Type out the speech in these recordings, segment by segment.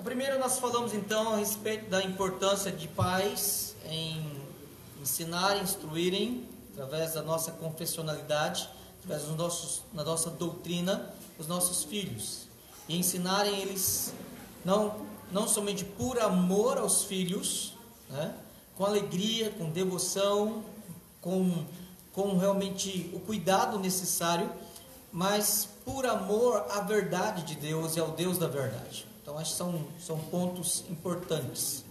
Primeiro nós falamos então a respeito da importância de pais em ensinar, instruírem, através da nossa confessionalidade, através da nossa doutrina, os nossos filhos. E ensinarem eles não somente por amor aos filhos, né, com alegria, com devoção, com realmente o cuidado necessário, mas por amor à verdade de Deus e ao Deus da verdade. Então acho que são pontos importantes.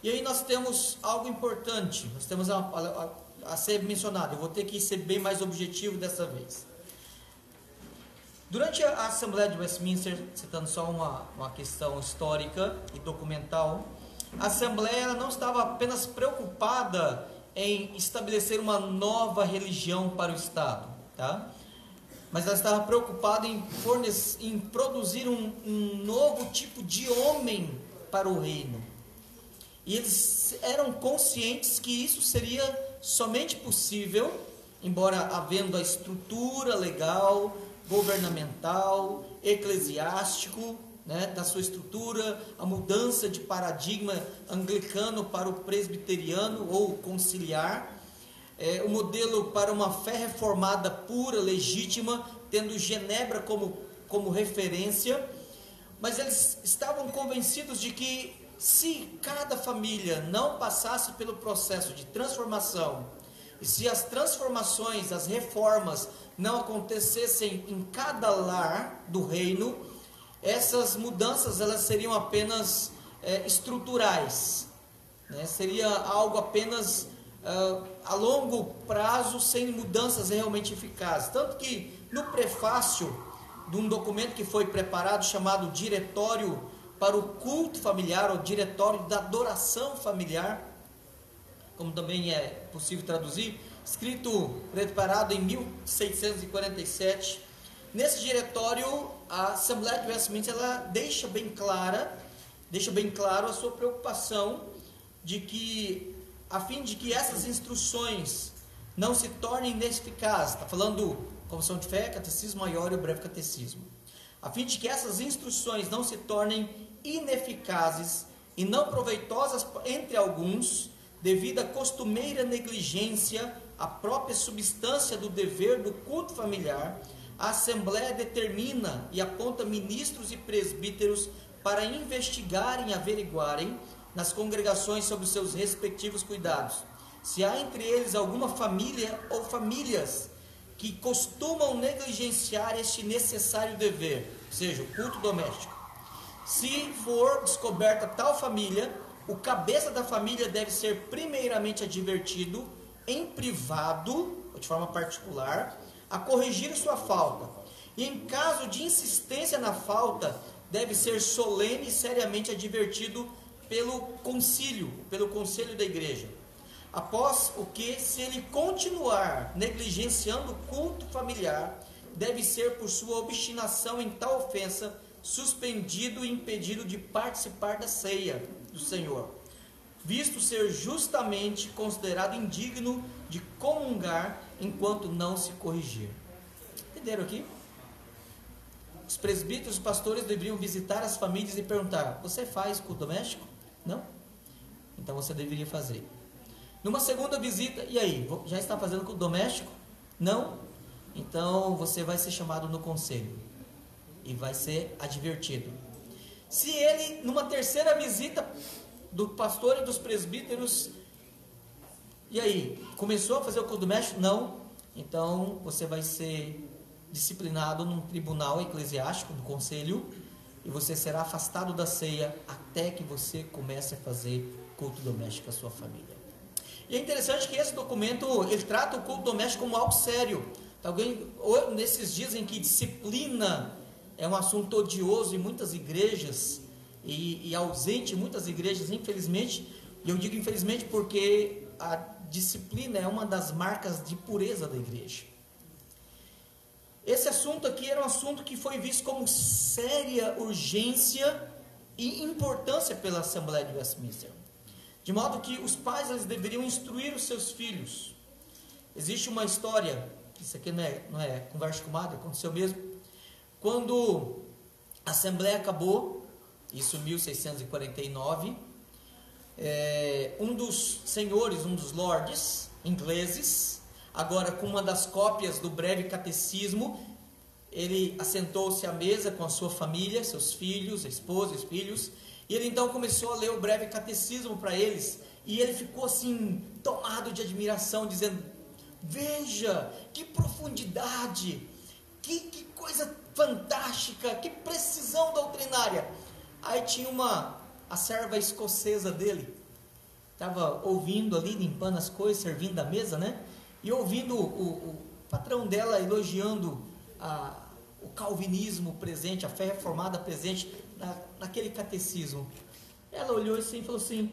E aí nós temos algo importante, nós temos a ser mencionado. Eu vou ter que ser bem mais objetivo dessa vez. Durante a Assembleia de Westminster, citando só uma questão histórica e documental, a Assembleia ela não estava apenas preocupada em estabelecer uma nova religião para o Estado, tá? Mas ela estava preocupada em produzir um novo tipo de homem para o reino. E eles eram conscientes que isso seria somente possível, embora havendo a estrutura legal, governamental, eclesiástico, né, da sua estrutura, a mudança de paradigma anglicano para o presbiteriano ou conciliar, o modelo para uma fé reformada pura, legítima, tendo Genebra como referência. Mas eles estavam convencidos de que se cada família não passasse pelo processo de transformação, e se as transformações, as reformas não acontecessem em cada lar do reino, essas mudanças elas seriam apenas estruturais, né? Seria algo apenas a longo prazo, sem mudanças realmente eficazes. Tanto que no prefácio de um documento que foi preparado, chamado Diretório para o Culto Familiar, ou Diretório da Adoração Familiar, como também é possível traduzir, preparado em 1647, nesse diretório, a Assembleia de Westminster ela deixa bem claro a sua preocupação a fim de que essas instruções não se tornem ineficazes. Está falando Confissão de Fé, Catecismo Maior e o Breve Catecismo. A fim de que essas instruções não se tornem ineficazes e não proveitosas entre alguns, devido à costumeira negligência à própria substância do dever do culto familiar, a Assembleia determina e aponta ministros e presbíteros para investigarem e averiguarem nas congregações sobre os seus respectivos cuidados, se há entre eles alguma família ou famílias que costumam negligenciar este necessário dever, ou seja, o culto doméstico. Se for descoberta tal família, o cabeça da família deve ser primeiramente advertido em privado, ou de forma particular, a corrigir sua falta. E em caso de insistência na falta, deve ser solene e seriamente advertido pelo conselho da igreja. Após o que, se ele continuar negligenciando o culto familiar, deve ser, por sua obstinação em tal ofensa, suspendido e impedido de participar da ceia do Senhor, visto ser justamente considerado indigno de comungar enquanto não se corrigir. Entenderam aqui? Os presbíteros e os pastores deveriam visitar as famílias e perguntar: você faz culto doméstico? Não? Então você deveria fazer. Numa segunda visita, e aí? Já está fazendo culto doméstico? Não? Então você vai ser chamado no conselho e vai ser advertido. Se ele, numa terceira visita do pastor e dos presbíteros, e aí? Começou a fazer o culto doméstico? Não? Então você vai ser disciplinado num tribunal eclesiástico, no conselho, e você será afastado da ceia até que você comece a fazer culto doméstico com a sua família. E é interessante que esse documento, ele trata o culto doméstico como algo sério. Alguém, nesses dias em que disciplina é um assunto odioso em muitas igrejas, e ausente em muitas igrejas, infelizmente, e eu digo infelizmente porque a disciplina é uma das marcas de pureza da igreja. Esse assunto aqui era um assunto que foi visto como séria urgência e importância pela Assembleia de Westminster, de modo que os pais eles deveriam instruir os seus filhos. Existe uma história, isso aqui não é conversa com madre, aconteceu mesmo, quando a Assembleia acabou, isso em 1649. Um dos senhores, um dos lords ingleses, agora com uma das cópias do breve catecismo, ele assentou-se à mesa com a sua família, seus filhos, a esposa e os filhos, e ele então começou a ler o breve catecismo para eles, e ele ficou assim, tomado de admiração, dizendo: veja, que profundidade, que coisa fantástica, que precisão doutrinária. Aí tinha a serva escocesa dele, estava ouvindo ali, limpando as coisas, servindo a mesa, né? E ouvindo o patrão dela elogiando o calvinismo presente, a fé reformada presente naquele catecismo. Ela olhou assim e falou assim: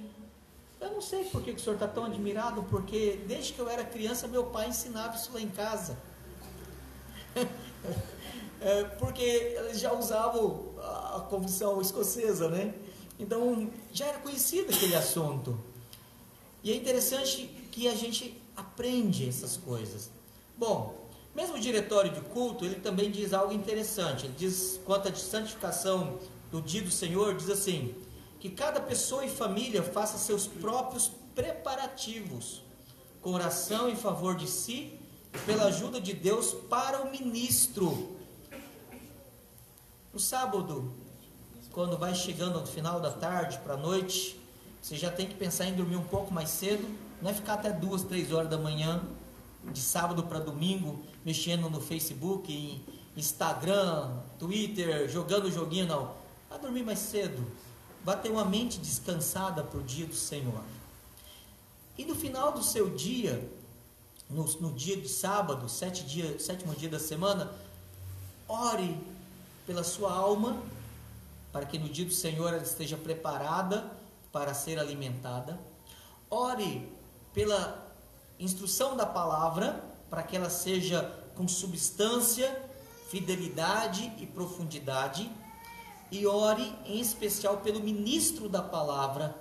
eu não sei por que o senhor está tão admirado, porque desde que eu era criança meu pai ensinava isso lá em casa. Porque eles já usavam a confissão escocesa, né? Então já era conhecido aquele assunto. E é interessante que a gente aprende essas coisas. Bom, mesmo o diretório de culto, ele também diz algo interessante. Ele diz, quanto à santificação do dia do Senhor, diz assim: que cada pessoa e família faça seus próprios preparativos, com oração em favor de si e pela ajuda de Deus para o ministro. No sábado, quando vai chegando no final da tarde para a noite, você já tem que pensar em dormir um pouco mais cedo, não é ficar até 2, 3 horas da manhã, de sábado para domingo, mexendo no Facebook, Instagram, Twitter, jogando joguinho, não. Vai dormir mais cedo, vai ter uma mente descansada para o dia do Senhor. E no final do seu dia, no dia de sábado, sétimo dia da semana, ore pela sua alma, para que no dia do Senhor ela esteja preparada para ser alimentada. Ore pela instrução da palavra, para que ela seja com substância, fidelidade e profundidade. E ore em especial pelo ministro da palavra,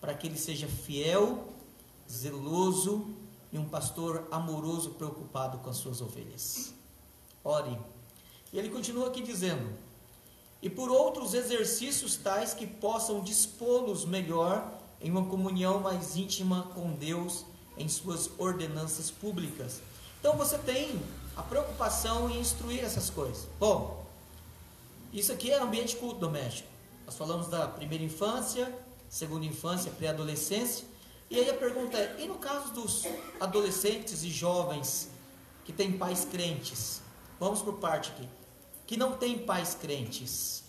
para que ele seja fiel, zeloso e um pastor amoroso, preocupado com as suas ovelhas. Ore. E ele continua aqui dizendo: e por outros exercícios tais que possam dispô-los melhor em uma comunhão mais íntima com Deus em suas ordenanças públicas. Então você tem a preocupação em instruir essas coisas. Bom, isso aqui é ambiente culto doméstico. Nós falamos da primeira infância, segunda infância, pré-adolescência. E aí a pergunta é: e no caso dos adolescentes e jovens que têm pais crentes? Vamos por parte aqui. Que não tem pais crentes.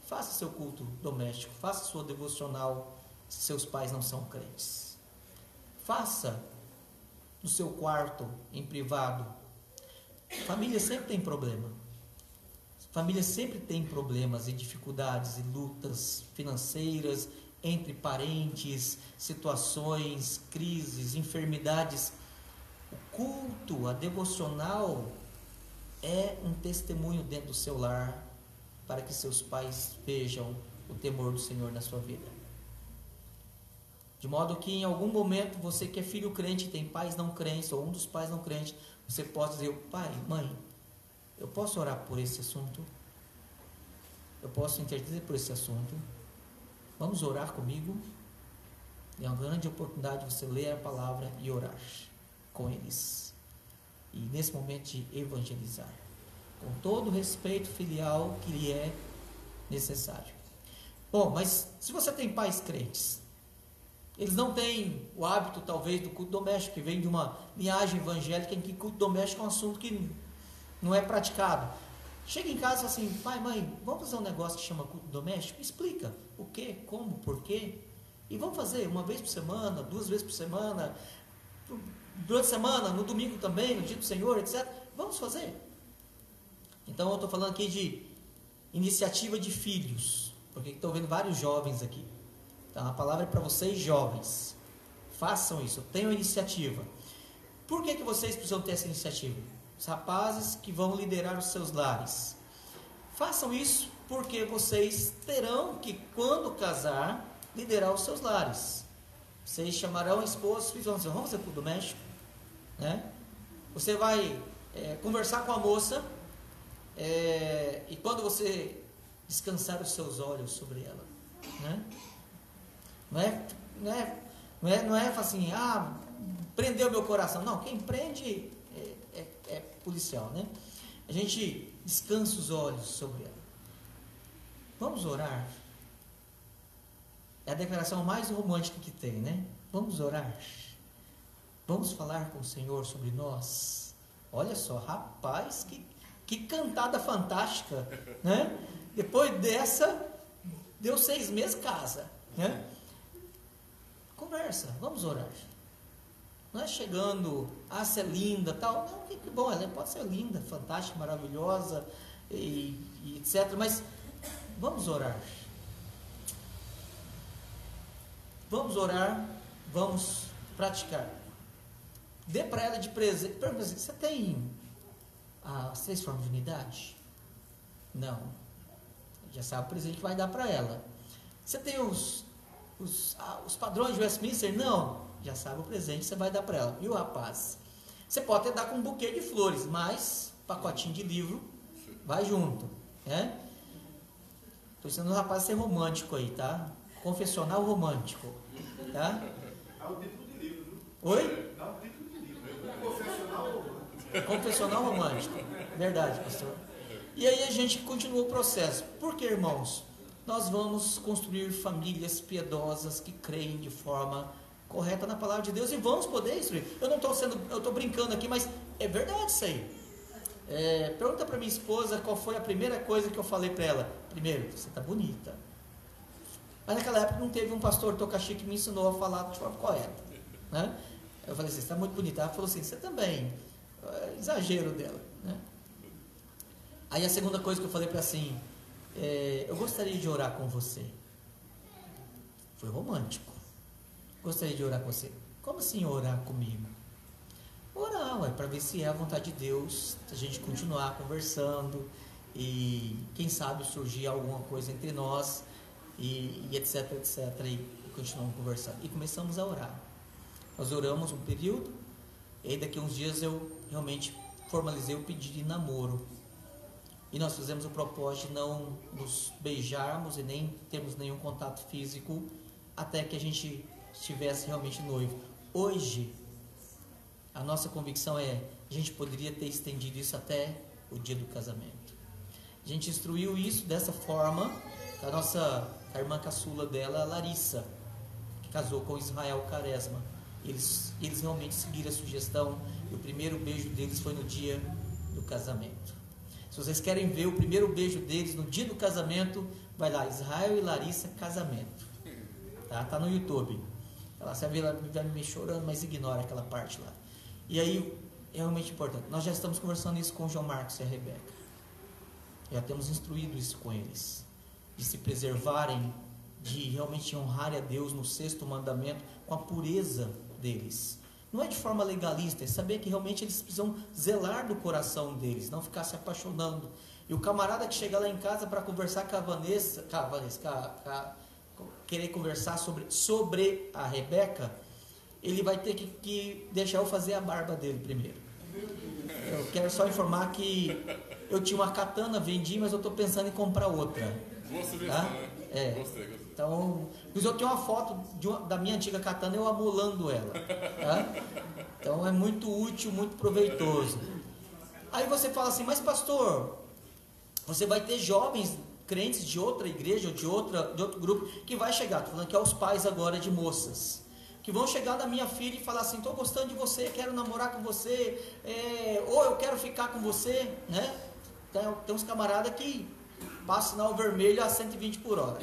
Faça seu culto doméstico, faça sua devocional se seus pais não são crentes. Faça no seu quarto, em privado. Família sempre tem problema. Família sempre tem problemas e dificuldades e lutas financeiras, entre parentes, situações, crises, enfermidades. O culto, a devocional é um testemunho dentro do seu lar, para que seus pais vejam o temor do Senhor na sua vida. De modo que em algum momento, você que é filho crente, tem pais não crentes, ou um dos pais não crentes, você pode dizer: pai, mãe, eu posso orar por esse assunto? Eu posso interceder por esse assunto? Vamos orar comigo? É uma grande oportunidade você ler a palavra e orar com eles. E nesse momento de evangelizar, com todo o respeito filial que lhe é necessário. Bom, mas se você tem pais crentes, eles não têm o hábito talvez do culto doméstico, que vem de uma linhagem evangélica em que culto doméstico é um assunto que não é praticado. Chega em casa e fala assim: pai, mãe, vamos fazer um negócio que chama culto doméstico? Explica o que, como, porquê. E vamos fazer uma vez por semana, 2 vezes por semana, durante a semana, no domingo também, no dia do Senhor, etc. Vamos fazer. Então eu estou falando aqui de iniciativa de filhos, porque estou vendo vários jovens aqui. Então a palavra é para vocês jovens. Façam isso, tenham iniciativa. Por que vocês precisam ter essa iniciativa? Os rapazes que vão liderar os seus lares. Façam isso porque vocês terão que, quando casar, liderar os seus lares. Vocês chamarão a esposa, os filhos, vão dizer: vamos fazer culto doméstico, né? Você vai conversar com a moça, e quando você descansar os seus olhos sobre ela, né? Não é assim, prendeu meu coração. Não, quem prende é policial, né? A gente descansa os olhos sobre ela. Vamos orar. É a declaração mais romântica que tem, né? Vamos orar. Vamos falar com o Senhor sobre nós. Olha só, rapaz, que cantada fantástica, né? Depois dessa, deu 6 meses, casa, né? Conversa, vamos orar. Não é chegando, você é linda, tal. Não, que bom, ela pode ser linda, fantástica, maravilhosa, e etc. Mas vamos orar. Vamos orar, vamos praticar. Dê para ela de presente. Pergunta assim, você tem as 3 formas de unidade? Não. Já sabe o presente que vai dar para ela. Você tem os padrões de Westminster? Não. Já sabe o presente que você vai dar para ela. Viu, rapaz? Você pode até dar com um buquê de flores, mas pacotinho de livro vai junto, né? Estou ensinando o rapaz a ser romântico aí, tá? Confessional romântico, tá? Dá o título de livro, viu? Oi? Dá o título de livro. Confessional romântico. Confessional romântico. Verdade, pastor. E aí a gente continua o processo. Porque, irmãos, nós vamos construir famílias piedosas que creem de forma correta na palavra de Deus e vamos poder instruir. Eu estou brincando aqui, mas é verdade isso aí. Pergunta para minha esposa qual foi a primeira coisa que eu falei para ela. Primeiro, você está bonita. Mas naquela época não teve um pastor Tocaxi que me ensinou a falar de forma correta, né? Eu falei assim, você está muito bonita. Ela falou assim, você também. Exagero dela, né? Aí a segunda coisa que eu falei para ela assim, eu gostaria de orar com você. Foi romântico. Gostaria de orar com você. Como assim orar comigo? Orar, para ver se é a vontade de Deus, a gente continuar conversando e quem sabe surgir alguma coisa entre nós e etc, e continuamos conversando. E começamos a orar. Nós oramos um período e aí daqui a uns dias eu realmente formalizei o pedido de namoro. E nós fizemos o propósito de não nos beijarmos e nem termos nenhum contato físico até que a gente estivesse realmente noivo. Hoje, a nossa convicção a gente poderia ter estendido isso até o dia do casamento. A gente instruiu isso dessa forma, a irmã caçula dela, a Larissa, que casou com Israel Quaresma. Eles realmente seguiram a sugestão e o primeiro beijo deles foi no dia do casamento. Se vocês querem ver o primeiro beijo deles no dia do casamento, vai lá, Israel e Larissa, casamento. Tá no YouTube. Você vai me chorando, mas ignora aquela parte lá. E aí, é realmente importante. Nós já estamos conversando isso com o João Marcos e a Rebeca. Já temos instruído isso com eles. De se preservarem, de realmente honrarem a Deus no 6º mandamento, com a pureza deles. Não é de forma legalista, é saber que realmente eles precisam zelar do coração deles, não ficar se apaixonando. E o camarada que chega lá em casa para conversar com a Vanessa, querer conversar sobre a Rebeca, ele vai ter que deixar eu fazer a barba dele primeiro. Eu quero só informar que eu tinha uma katana, vendi, mas eu estou pensando em comprar outra. Boa sugestão, né? Gostei. Então, eu tenho uma foto da minha antiga katana, eu amolando ela. Tá? Então é muito útil, muito proveitoso. Aí você fala assim, mas pastor, você vai ter jovens crentes de outra igreja ou de outro grupo que vai chegar, estou falando que é os pais agora de moças, que vão chegar na minha filha e falar assim, estou gostando de você, quero namorar com você, ou eu quero ficar com você, né? Tem uns camaradas que passam sinal vermelho a 120 por hora.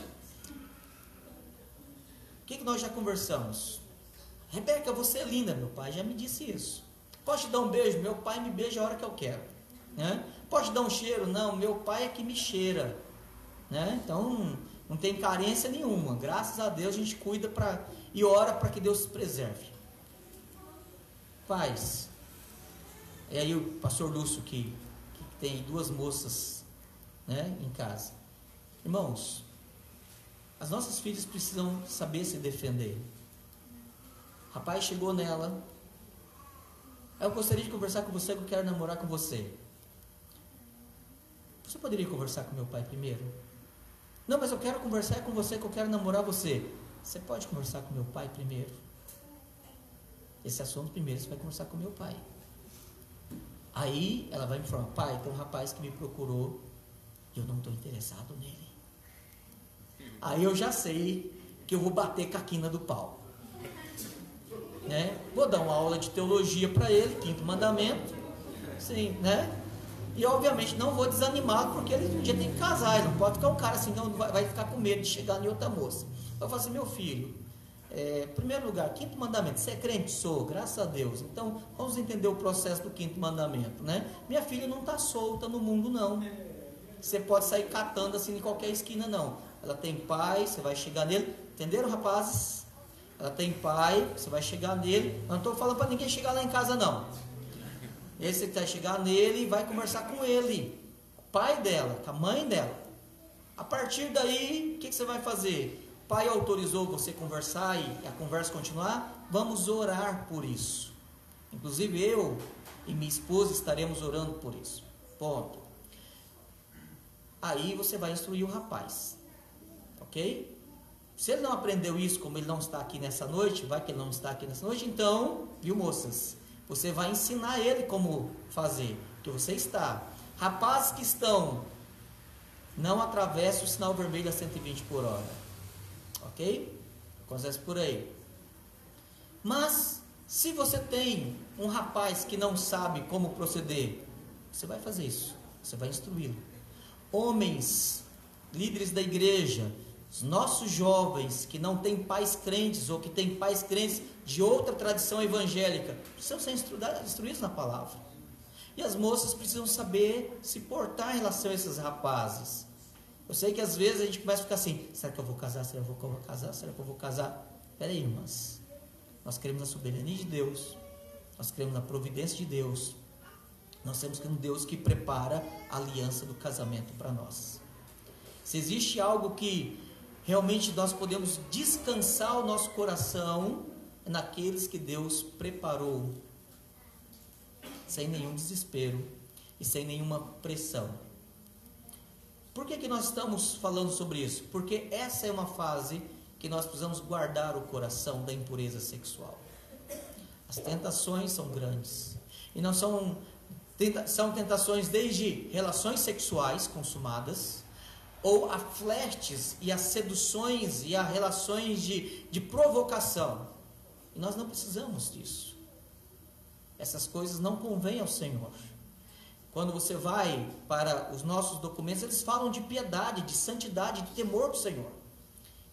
O que nós já conversamos? Rebeca, você é linda, meu pai já me disse isso. Posso te dar um beijo? Meu pai me beija a hora que eu quero, né? Posso te dar um cheiro? Não, meu pai é que me cheira, né? Então não tem carência nenhuma, graças a Deus a gente cuida e ora para que Deus se preserve. Paz. E aí o pastor Lúcio que tem 2 moças, né, em casa. Irmãos, as nossas filhas precisam saber se defender. O rapaz chegou nela, eu gostaria de conversar com você, que eu quero namorar com você. Você poderia conversar com meu pai primeiro? Não, mas eu quero conversar com você, que eu quero namorar você. Você pode conversar com meu pai primeiro. Esse assunto primeiro você vai conversar com meu pai. Aí ela vai me informar: pai, tem um rapaz que me procurou e eu não estou interessado nele. Aí eu já sei que eu vou bater com a quina do pau, né? Vou dar uma aula de teologia para ele, 5º mandamento, sim, né? E obviamente não vou desanimá-lo, porque ele um dia tem que casar. Ele não pode ficar um cara assim, não vai ficar com medo de chegar em outra moça. Eu falo assim: meu filho, em primeiro lugar, 5º mandamento, você é crente? Sou, graças a Deus. Então vamos entender o processo do 5º mandamento, né? Minha filha não está solta no mundo, não. Você pode sair catando assim em qualquer esquina, não. Ela tem pai, você vai chegar nele. Entenderam, rapazes? Ela tem pai, você vai chegar nele. Eu não estou falando para ninguém chegar lá em casa, não. Esse vai chegar nele e vai conversar com ele, o pai dela, com a mãe dela. A partir daí, o que você vai fazer? O pai autorizou você conversar e a conversa continuar? Vamos orar por isso. Inclusive eu e minha esposa estaremos orando por isso. Ponto. Aí você vai instruir o rapaz, ok? Se ele não aprendeu isso, como ele não está aqui nessa noite, vai que ele não está aqui nessa noite, então, viu, moças? Você vai ensinar ele como fazer, porque você está. Rapazes que estão, não atravesse o sinal vermelho a 120 por hora, ok? Acontece por aí. Mas, se você tem um rapaz que não sabe como proceder, você vai fazer isso, você vai instruí-lo. Homens, líderes da igreja, os nossos jovens que não têm pais crentes ou que têm pais crentes de outra tradição evangélica, precisam ser instruídos na palavra. E as moças precisam saber se portar em relação a esses rapazes. Eu sei que às vezes a gente começa a ficar assim: será que eu vou casar? Será que eu vou casar? Será que eu vou casar? Espera aí, irmãs. Nós cremos na soberania de Deus. Nós cremos na providência de Deus. Nós temos que um Deus que prepara a aliança do casamento para nós. Se existe algo que realmente nós podemos descansar o nosso coração, é naqueles que Deus preparou, sem nenhum desespero e sem nenhuma pressão. Por que nós estamos falando sobre isso? Porque essa é uma fase que nós precisamos guardar o coração da impureza sexual. As tentações são grandes, e não são tentações desde relações sexuais consumadas, ou a flertes e a seduções e a relações de provocação. E nós não precisamos disso. Essas coisas não convêm ao Senhor. Quando você vai para os nossos documentos, eles falam de piedade, de santidade, de temor do Senhor.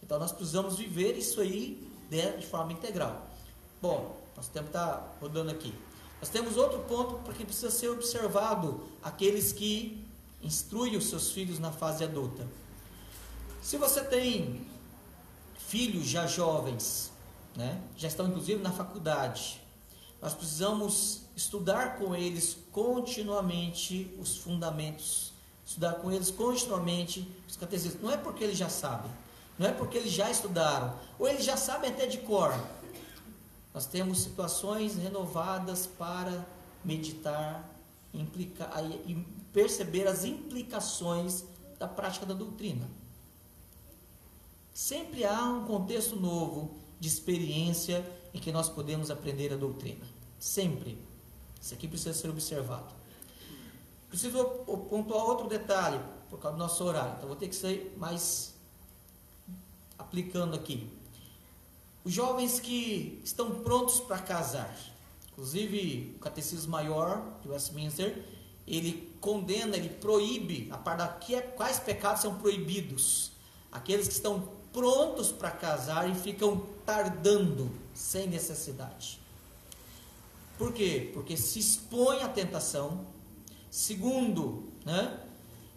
Então nós precisamos viver isso aí de forma integral. Bom, nosso tempo está rodando aqui. Nós temos outro ponto porque precisa ser observado: aqueles que instruem os seus filhos na fase adulta. Se você tem filhos já jovens, né, já estão inclusive na faculdade, nós precisamos estudar com eles continuamente os fundamentos, estudar com eles continuamente os catecismos. Não é porque eles já sabem, não é porque eles já estudaram, ou eles já sabem até de cor. Nós temos situações renovadas para meditar, implicar e perceber as implicações da prática da doutrina. Sempre há um contexto novo de experiência em que nós podemos aprender a doutrina. Sempre. Isso aqui precisa ser observado. Preciso pontuar outro detalhe, por causa do nosso horário. Então vou ter que ser mais aplicando aqui. Os jovens que estão prontos para casar, inclusive o Catecismo Maior de Westminster, ele condena, ele proíbe, a parte daqui, quais pecados são proibidos. Aqueles que estão prontos para casar e ficam tardando, sem necessidade. Por quê? Porque se expõem à tentação. Segundo, né,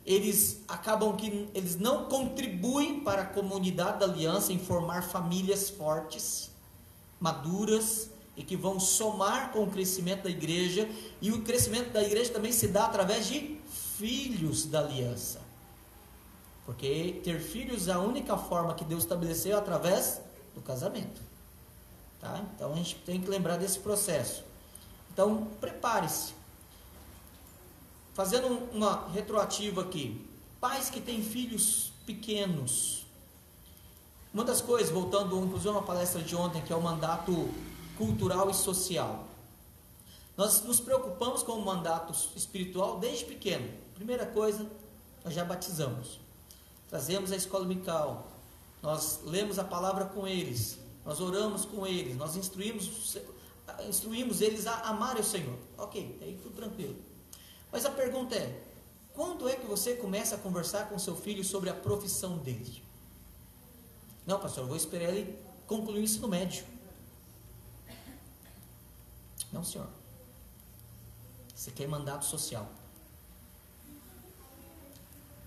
eles acabam que eles não contribuem para a comunidade da aliança em formar famílias fortes, maduras, e que vão somar com o crescimento da igreja. E o crescimento da igreja também se dá através de filhos da aliança, porque ter filhos é a única forma que Deus estabeleceu através do casamento, tá? Então a gente tem que lembrar desse processo. Então prepare-se. Fazendo uma retroativa aqui, Pais que têm filhos pequenos. Uma das coisas, voltando inclusive a uma palestra de ontem, que é o mandato cultural e social. Nós nos preocupamos com o mandato espiritual desde pequeno. Primeira coisa, nós já batizamos. Trazemos a escola dominical. Nós lemos a palavra com eles. Nós oramos com eles. Nós instruímos eles a amarem o Senhor. Ok, aí tudo tranquilo. Mas a pergunta é, quando é que você começa a conversar com seu filho sobre a profissão dele? Não, pastor, eu vou esperar ele concluir o ensino médio. Não, senhor. Você quer mandato social.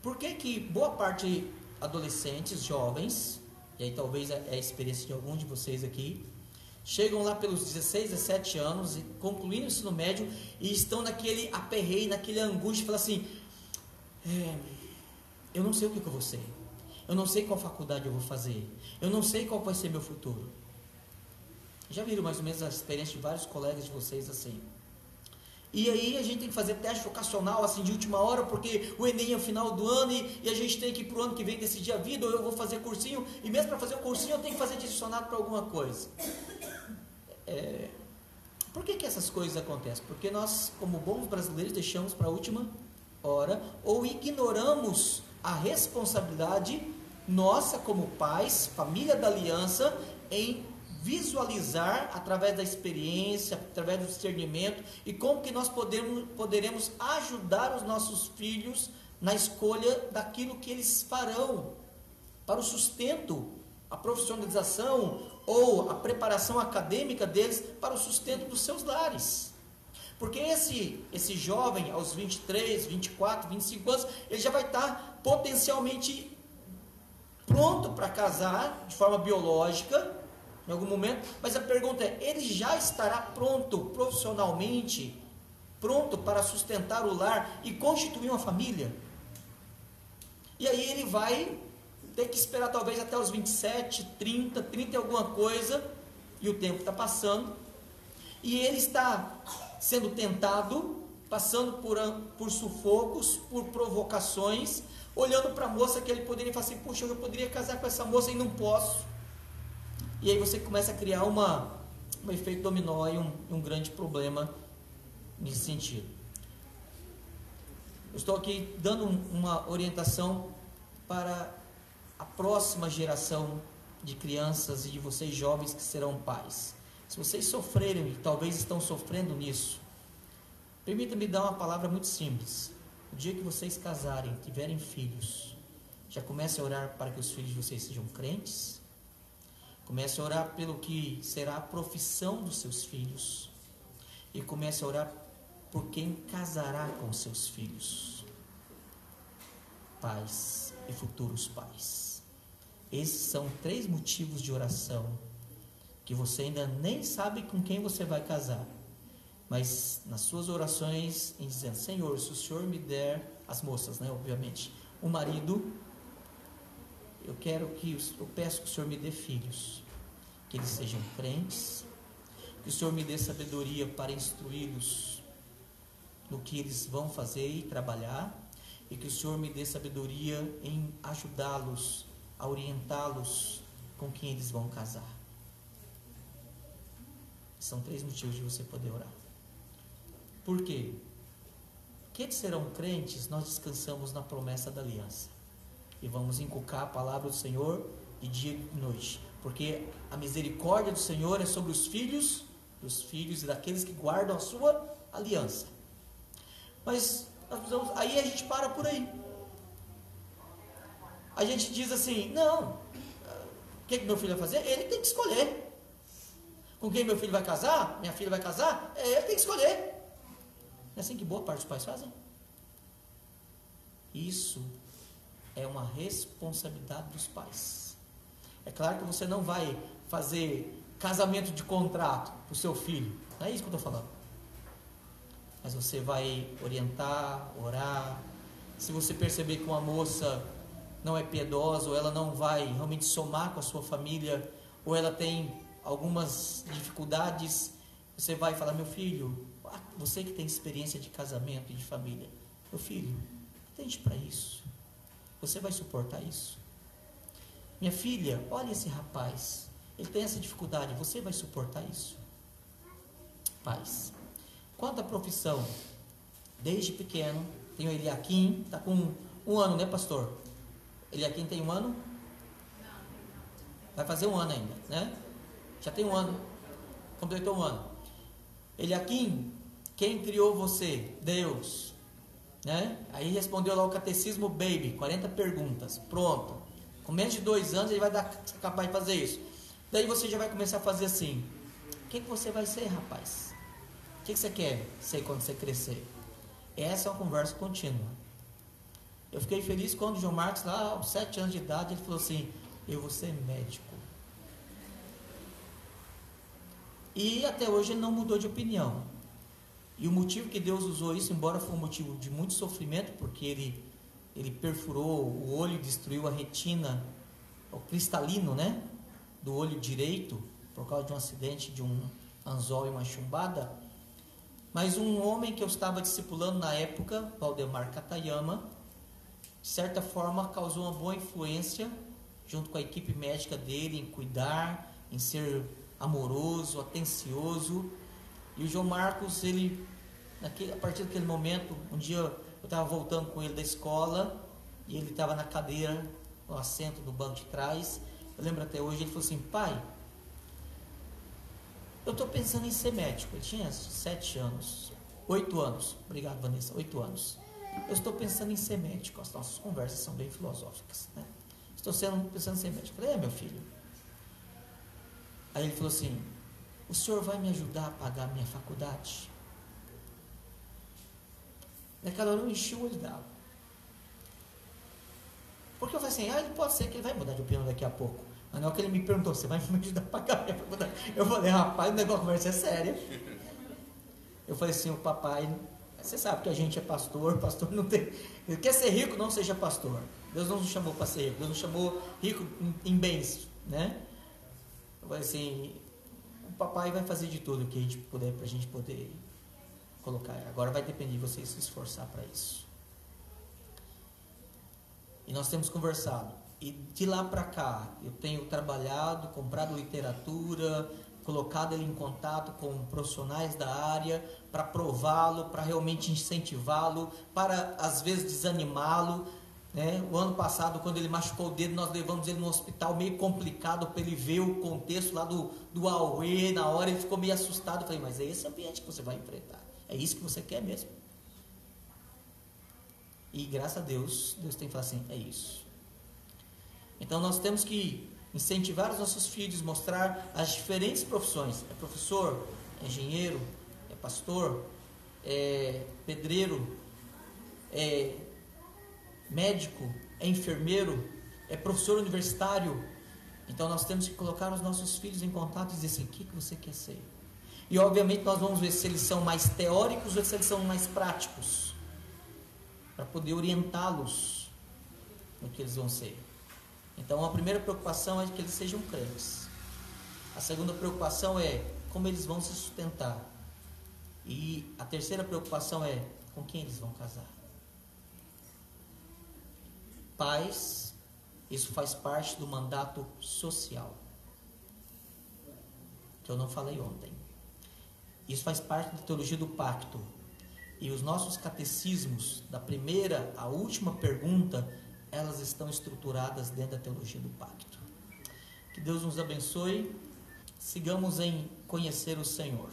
Por que boa parte de adolescentes, jovens, e aí talvez é a experiência de algum de vocês aqui, chegam lá pelos 16, 17 anos, concluindo o ensino médio, e estão naquele aperreio, naquele angústia, falam assim, eu não sei o que eu vou ser, eu não sei qual faculdade eu vou fazer, eu não sei qual vai ser meu futuro. Já viram mais ou menos a experiência de vários colegas de vocês assim? E aí a gente tem que fazer teste vocacional assim de última hora, porque o Enem é o final do ano e a gente tem que ir para o ano que vem decidir a vida, ou eu vou fazer cursinho, e mesmo para fazer o cursinho eu tenho que fazer direcionado para alguma coisa. Por que essas coisas acontecem? Porque nós, como bons brasileiros, deixamos para a última hora, ou ignoramos a responsabilidade nossa como pais, família da aliança, em visualizar através da experiência, através do discernimento, e como que nós poderemos ajudar os nossos filhos na escolha daquilo que eles farão, para o sustento, a profissionalização ou a preparação acadêmica deles para o sustento dos seus lares. Porque esse jovem, aos 23, 24, 25 anos, ele já vai estar potencialmente pronto para casar de forma biológica, em algum momento, mas a pergunta é, ele já estará pronto profissionalmente, pronto para sustentar o lar e constituir uma família? E aí ele vai ter que esperar talvez até os 27, 30 e alguma coisa, e o tempo está passando, e ele está sendo tentado, passando por sufocos, por provocações, olhando para a moça que ele poderia falar assim, puxa, eu poderia casar com essa moça e não posso. E aí você começa a criar um efeito dominó e um grande problema nesse sentido. Eu estou aqui dando uma orientação para a próxima geração de crianças e de vocês jovens que serão pais. Se vocês sofrerem e talvez estão sofrendo nisso, permita-me dar uma palavra muito simples. O dia que vocês casarem, tiverem filhos, já comece a orar para que os filhos de vocês sejam crentes. Comece a orar pelo que será a profissão dos seus filhos. E comece a orar por quem casará com seus filhos. Pais e futuros pais. Esses são 3 motivos de oração que você ainda nem sabe com quem você vai casar. Mas nas suas orações, em dizendo, Senhor, se o Senhor me der, as moças, né, obviamente, um marido, eu peço que o Senhor me dê filhos, que eles sejam crentes, que o Senhor me dê sabedoria para instruí-los no que eles vão fazer e trabalhar, e que o Senhor me dê sabedoria em ajudá-los, a orientá-los com quem eles vão casar. São 3 motivos de você poder orar. Por quê? Que eles serão crentes, nós descansamos na promessa da aliança. E vamos inculcar a palavra do Senhor de dia e noite. Porque a misericórdia do Senhor é sobre os filhos e daqueles que guardam a sua aliança. Mas aí a gente para por aí. A gente diz assim, não, o que meu filho vai fazer? Ele tem que escolher. Com quem meu filho vai casar? Minha filha vai casar? Ele tem que escolher. Não é assim que boa parte dos pais fazem? Isso é uma responsabilidade dos pais. É claro que você não vai fazer casamento de contrato para o seu filho. Não é isso que eu estou falando. Mas você vai orientar, orar. Se você perceber que uma moça não é piedosa, ou ela não vai realmente somar com a sua família, ou ela tem algumas dificuldades, você vai falar, meu filho, você que tem experiência de casamento e de família, meu filho, atende para isso. você vai suportar isso? Minha filha, olha esse rapaz, ele tem essa dificuldade, você vai suportar isso? Pais, quanto à profissão, desde pequeno, tem o Eliakim, está com 1 ano, né, pastor? Eliakim tem 1 ano? Vai fazer 1 ano ainda, né? Já tem 1 ano, completou 1 ano. Eliakim, quem criou você? Deus, né? Aí respondeu lá o catecismo baby, 40 perguntas, pronto. Com menos de 2 anos ele vai dar capaz de fazer isso. Daí você já vai começar a fazer assim: o que você vai ser, rapaz? O que você quer ser quando você crescer? Essa é uma conversa contínua. Eu fiquei feliz quando o João Marcos, lá aos 7 anos de idade, ele falou assim: eu vou ser médico. E até hoje ele não mudou de opinião. E o motivo que Deus usou isso, embora foi um motivo de muito sofrimento, porque ele perfurou o olho e destruiu a retina, o cristalino, né, do olho direito, por causa de um acidente de um anzol e uma chumbada. Mas um homem que eu estava discipulando na época, Valdemar Katayama, de certa forma causou uma boa influência, junto com a equipe médica dele, em cuidar, em ser amoroso, atencioso. E o João Marcos, a partir daquele momento, um dia eu estava voltando com ele da escola, e ele estava na cadeira, no assento do banco de trás. Eu lembro até hoje, ele falou assim: pai, eu estou pensando em ser médico. Ele tinha 7 anos, 8 anos, obrigado Vanessa, 8 anos. Eu estou pensando em ser médico. As nossas conversas são bem filosóficas, né? Pensando em ser médico. Eu falei: meu filho. Aí ele falou assim: o senhor vai me ajudar a pagar a minha faculdade? Naquela hora eu enchi o olho d'água. Porque eu falei assim: pode ser que ele vai mudar de opinião daqui a pouco. Mas na hora que ele me perguntou: você vai me ajudar a pagar a minha faculdade? Eu falei: rapaz, o negócio vai ser sério. Eu falei assim: o papai, você sabe que a gente é pastor não tem. Ele quer ser rico, não seja pastor. Deus não nos chamou para ser rico, Deus nos chamou rico em bens, né? Eu falei assim: o papai vai fazer de tudo o que a gente puder para a gente poder colocar. Agora vai depender de você se esforçar para isso. E nós temos conversado. E de lá para cá, eu tenho trabalhado, comprado literatura, colocado ele em contato com profissionais da área, para prová-lo, para realmente incentivá-lo, para às vezes desanimá-lo, né? O ano passado, quando ele machucou o dedo, nós levamos ele no hospital meio complicado para ele ver o contexto lá do AUE. Na hora ele ficou meio assustado. Eu falei: mas é esse ambiente que você vai enfrentar, é isso que você quer mesmo? E graças a Deus, Deus tem falado assim: é isso. Então nós temos que incentivar os nossos filhos, mostrar as diferentes profissões. É professor, é engenheiro, é pastor, é pedreiro, é médico, é enfermeiro, é professor universitário. Então nós temos que colocar os nossos filhos em contato e dizer assim: o que você quer ser? E obviamente nós vamos ver se eles são mais teóricos ou se eles são mais práticos, para poder orientá-los no que eles vão ser. Então a primeira preocupação é que eles sejam crentes. A segunda preocupação é como eles vão se sustentar. E a terceira preocupação é com quem eles vão casar. Pais, isso faz parte do mandato social, que eu não falei ontem. Isso faz parte da teologia do pacto. E os nossos catecismos, da primeira à última pergunta, elas estão estruturadas dentro da teologia do pacto. Que Deus nos abençoe. Sigamos em conhecer o Senhor.